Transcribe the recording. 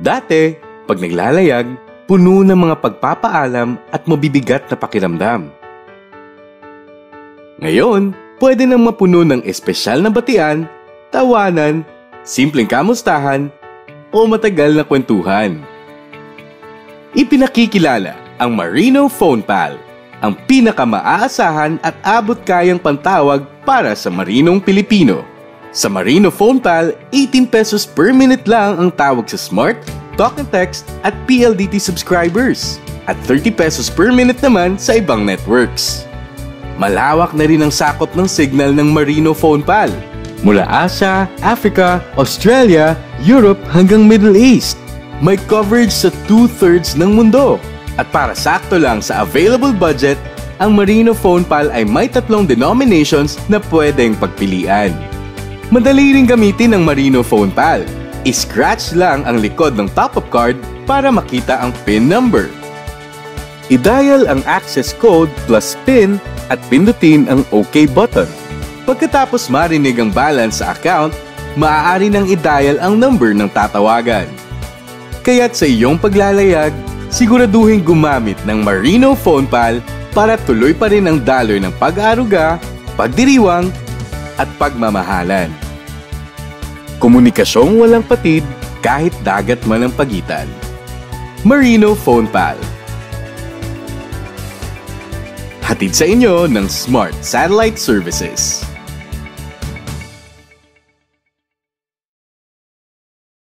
Dati, pag naglalayag, puno ng mga pagpapaalam at mabibigat na pakiramdam. Ngayon, pwede nang mapuno ng espesyal na batian, tawanan, simpleng kamustahan, o matagal na kwentuhan. Ipinakikilala ang Marino Phone Pal, ang pinaka-maaasahan at abot-kayang pantawag para sa marinong Pilipino. Sa Marino Phone Pal, 18 pesos per minute lang ang tawag sa Smart, Talk and Text at PLDT subscribers at 30 pesos per minute naman sa ibang networks. Malawak na rin ang sakop ng signal ng Marino Phone Pal mula Asia, Africa, Australia, Europe hanggang Middle East. May coverage sa 2/3 ng mundo. At para sakto lang sa available budget, ang Marino Phone Pal ay may 3 denominations na pwedeng pagpilian. Madali ring gamitin ang Marino Phone Pal. I-scratch lang ang likod ng top-up card para makita ang PIN number. I-dial ang access code plus PIN at pindutin ang OK button. Pagkatapos marinig ang balance sa account, maaari nang i-dial ang number ng tatawagan. Kaya't sa iyong paglalayag, siguraduhin gumamit ng Marino Phone Pal para tuloy pa rin ang daloy ng pag-aaruga, pagdiriwang, at pagmamahalan. Komunikasyong walang patid kahit dagat man ang pagitan. Marino Phone Pal. Hatid sa inyo ng Smart Satellite Services.